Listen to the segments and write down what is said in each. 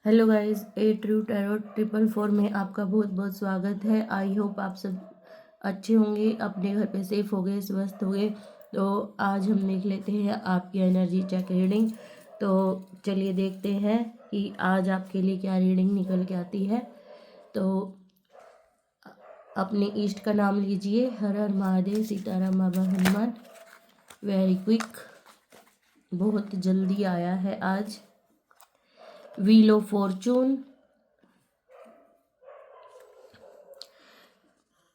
Hello guys, ए true tarot 444 में आपका बहुत बहुत स्वागत है। आई होप आप सब अच्छे होंगे, अपने घर पे सेफ होंगे, स्वस्थ होंगे। तो आज हम देख लेते हैं आपकी एनर्जी चेक रीडिंग। तो चलिए देखते हैं कि आज आपके लिए क्या रीडिंग निकल के आती है। तो अपने ईष्ट का नाम लीजिए। हर हर महादेव, सीताराम, बाबा हनुमान। वेरी क्विक, बहुत जल्दी आया है आज। Wheel of fortune,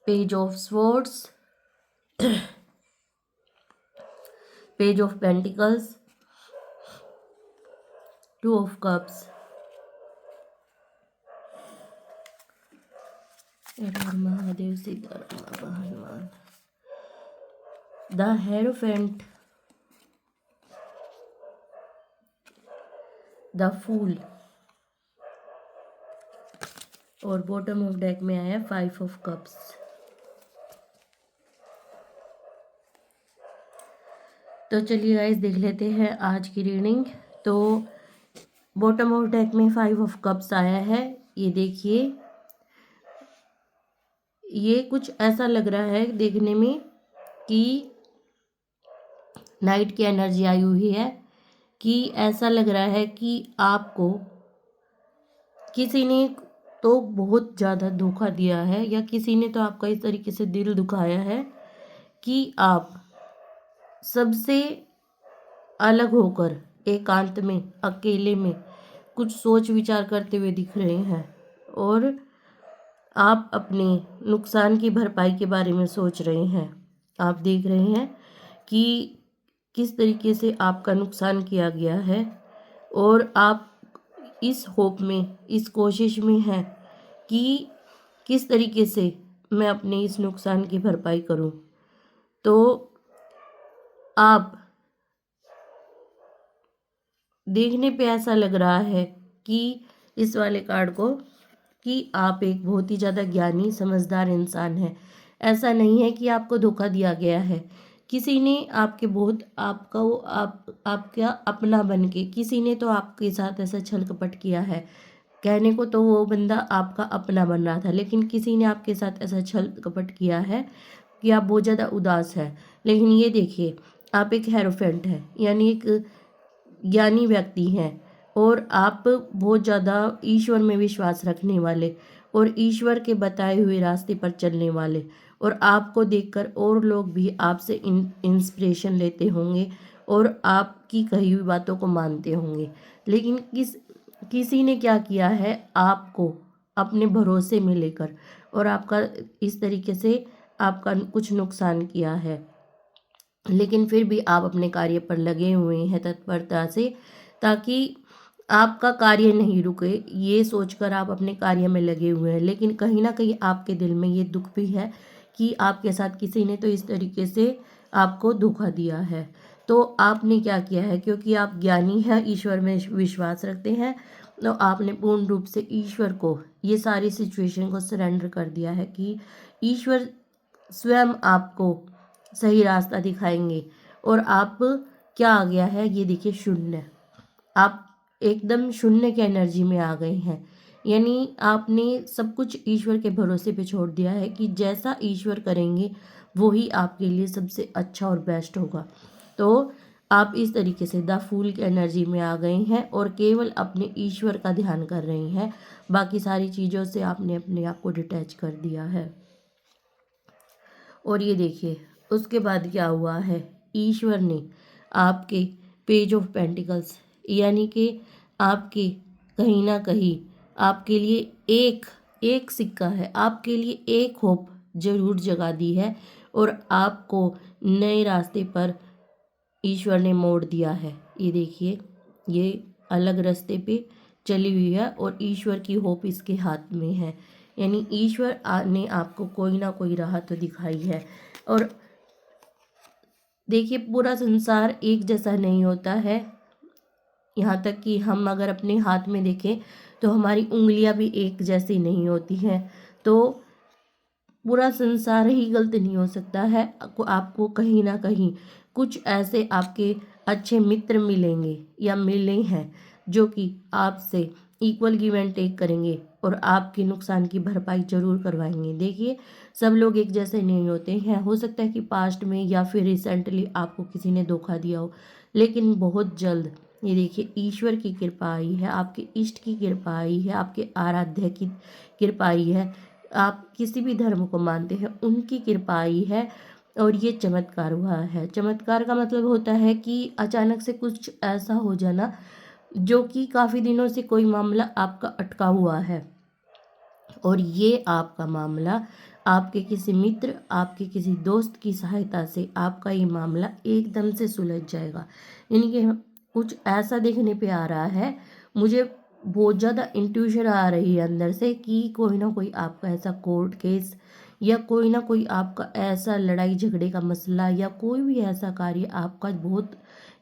page of swords, page of pentacles, two of cups, Mahadev, Sitaram, Baba Hanuman, the hierophant, the fool, और बॉटम ऑफ डेक में आया 5 ऑफ कप्स। तो चलिए गाइस देख लेते हैं आज की रीडिंग। तो बॉटम ऑफ डेक में 5 ऑफ कप्स आया है। ये देखिए, ये कुछ ऐसा लग रहा है देखने में कि नाइट की एनर्जी आई हुई है, कि ऐसा लग रहा है कि आपको किसी ने तो बहुत ज़्यादा धोखा दिया है, या किसी ने तो आपका इस तरीके से दिल दुखाया है कि आप सबसे अलग होकर एकांत में, अकेले में कुछ सोच विचार करते हुए दिख रहे हैं, और आप अपने नुकसान की भरपाई के बारे में सोच रहे हैं। आप देख रहे हैं कि किस तरीके से आपका नुकसान किया गया है, और आप इस होप में, इस कोशिश में हैं कि किस तरीके से मैं अपने इस नुकसान की भरपाई करूं। तो आप देखने पे ऐसा लग रहा है कि इस वाले कार्ड को, कि आप एक बहुत ही ज़्यादा ज्ञानी समझदार इंसान हैं। ऐसा नहीं है कि आपको धोखा दिया गया है। किसी ने आपके बहुत आपको आपका अपना बन के किसी ने तो आपके साथ ऐसा छल कपट किया है। कहने को तो वो बंदा आपका अपना बन रहा था, लेकिन किसी ने आपके साथ ऐसा छल कपट किया है कि आप बहुत ज़्यादा उदास है। लेकिन ये देखिए, आप एक हेरोफेंट हैं, यानी एक ज्ञानी व्यक्ति हैं, और आप बहुत ज़्यादा ईश्वर में विश्वास रखने वाले, और ईश्वर के बताए हुए रास्ते पर चलने वाले, और आपको देखकर और लोग भी आपसे इंस्पिरेशन लेते होंगे और आपकी कही हुई बातों को मानते होंगे। लेकिन किसी ने क्या किया है, आपको अपने भरोसे में लेकर और आपका इस तरीके से आपका कुछ नुकसान किया है। लेकिन फिर भी आप अपने कार्य पर लगे हुए हैं तत्परता से, ताकि आपका कार्य नहीं रुके, ये सोचकर आप अपने कार्य में लगे हुए हैं। लेकिन कहीं ना कहीं आपके दिल में ये दुख भी है कि आपके साथ किसी ने तो इस तरीके से आपको धोखा दिया है। तो आपने क्या किया है, क्योंकि आप ज्ञानी हैं, ईश्वर में विश्वास रखते हैं, तो आपने पूर्ण रूप से ईश्वर को ये सारी सिचुएशन को सरेंडर कर दिया है कि ईश्वर स्वयं आपको सही रास्ता दिखाएंगे। और आप क्या आ गया है, ये देखिए, शून्य। आप एकदम शून्य की एनर्जी में आ गए हैं, यानी आपने सब कुछ ईश्वर के भरोसे पे छोड़ दिया है कि जैसा ईश्वर करेंगे वो ही आपके लिए सबसे अच्छा और बेस्ट होगा। तो आप इस तरीके से द फूल की एनर्जी में आ गए हैं और केवल अपने ईश्वर का ध्यान कर रहे हैं। बाकी सारी चीज़ों से आपने अपने आप को डिटैच कर दिया है। और ये देखिए, उसके बाद क्या हुआ है, ईश्वर ने आपके पेज ऑफ पेंटिकल्स, यानी कि आपके कहीं ना कहीं आपके लिए एक एक सिक्का है, आपके लिए एक होप जरूर जगा दी है, और आपको नए रास्ते पर ईश्वर ने मोड़ दिया है। ये देखिए, ये अलग रास्ते पे चली हुई है और ईश्वर की होप इसके हाथ में है, यानी ईश्वर ने आपको कोई ना कोई राह तो दिखाई है। और देखिए, पूरा संसार एक जैसा नहीं होता है। यहाँ तक कि हम अगर अपने हाथ में देखें तो हमारी उंगलियां भी एक जैसी नहीं होती हैं। तो पूरा संसार ही गलत नहीं हो सकता है। आपको कहीं ना कहीं कुछ ऐसे आपके अच्छे मित्र मिलेंगे या मिले हैं जो कि आपसे इक्वल गिव एंड टेक करेंगे और आपके नुकसान की भरपाई जरूर करवाएंगे। देखिए, सब लोग एक जैसे नहीं होते हैं। हो सकता है कि पास्ट में या फिर रिसेंटली आपको किसी ने धोखा दिया हो, लेकिन बहुत जल्द ये देखिए ईश्वर की कृपा आई है, आपके इष्ट की कृपा आई है, आपके आराध्य की कृपा आई है, आप किसी भी धर्म को मानते हैं उनकी कृपा आई है और ये चमत्कार हुआ है। चमत्कार का मतलब होता है कि अचानक से कुछ ऐसा हो जाना जो कि काफ़ी दिनों से कोई मामला आपका अटका हुआ है और ये आपका मामला आपके किसी मित्र, आपके किसी दोस्त की सहायता से आपका ये मामला एकदम से सुलझ जाएगा। यानी कि कुछ ऐसा देखने पे आ रहा है, मुझे बहुत ज़्यादा इंट्यूशन आ रही है अंदर से कि कोई ना कोई आपका ऐसा कोर्ट केस या कोई ना कोई आपका ऐसा लड़ाई झगड़े का मसला या कोई भी ऐसा कार्य आपका बहुत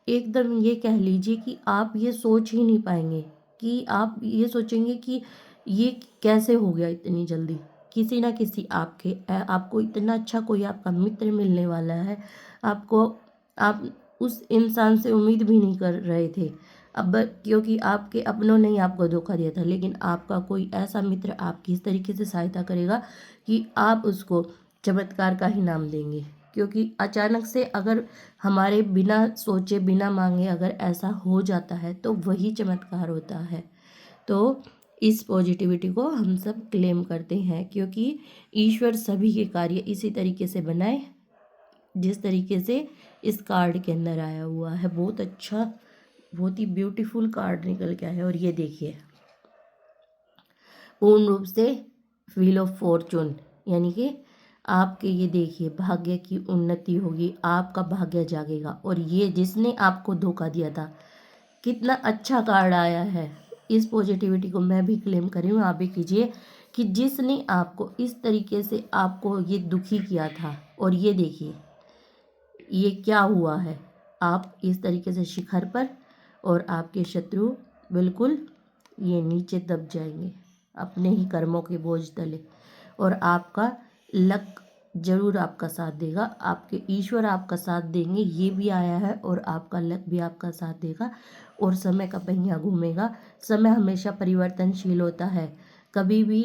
एकदम ये कह लीजिए कि आप ये सोच ही नहीं पाएंगे, कि आप ये सोचेंगे कि ये कैसे हो गया इतनी जल्दी। किसी ना किसी आपको इतना अच्छा कोई आपका मित्र मिलने वाला है, आपको आप उस इंसान से उम्मीद भी नहीं कर रहे थे। अब क्योंकि आपके अपनों ने ही आपको धोखा दिया था, लेकिन आपका कोई ऐसा मित्र आपकी इस तरीके से सहायता करेगा कि आप उसको चमत्कार का ही नाम देंगे। क्योंकि अचानक से अगर हमारे बिना सोचे बिना मांगे अगर ऐसा हो जाता है तो वही चमत्कार होता है। तो इस पॉजिटिविटी को हम सब क्लेम करते हैं, क्योंकि ईश्वर सभी के कार्य इसी तरीके से बनाए जिस तरीके से इस कार्ड के अंदर आया हुआ है। बहुत अच्छा, बहुत ही ब्यूटीफुल कार्ड निकल के आया है। और ये देखिए पूर्ण रूप से व्हील ऑफ फॉर्चून, यानी कि आपके ये देखिए भाग्य की उन्नति होगी, आपका भाग्य जागेगा। और ये जिसने आपको धोखा दिया था, कितना अच्छा कार्ड आया है। इस पॉजिटिविटी को मैं भी क्लेम कर रही हूँ, आप भी कीजिए कि जिसने आपको इस तरीके से आपको ये दुखी किया था, और ये देखिए ये क्या हुआ है, आप इस तरीके से शिखर पर और आपके शत्रु बिल्कुल ये नीचे दब जाएंगे अपने ही कर्मों के बोझ तले। और आपका लक जरूर आपका साथ देगा, आपके ईश्वर आपका साथ देंगे, ये भी आया है। और आपका लक भी आपका साथ देगा और समय का पहिया घूमेगा। समय हमेशा परिवर्तनशील होता है। कभी भी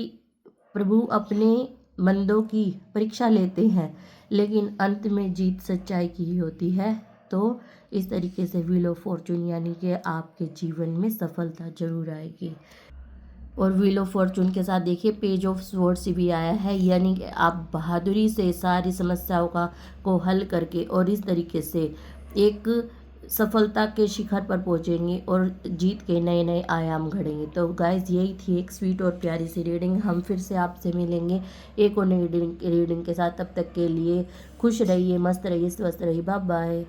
प्रभु अपने बंदों की परीक्षा लेते हैं, लेकिन अंत में जीत सच्चाई की ही होती है। तो इस तरीके से व्हील ऑफ फॉर्चून यानी कि आपके जीवन में सफलता जरूर आएगी। और व्हील ऑफ फॉर्चून के साथ देखिए पेज ऑफ स्वॉर्ड्स भी आया है, यानी कि आप बहादुरी से सारी समस्याओं को हल करके और इस तरीके से एक सफलता के शिखर पर पहुंचेंगे और जीत के नए नए आयाम घड़ेंगे। तो गाइज यही थी एक स्वीट और प्यारी सी रीडिंग। हम फिर से आपसे मिलेंगे एक और नई रीडिंग के साथ। तब तक के लिए खुश रहिए, मस्त रहिए, स्वस्थ रहिए। Bye bye.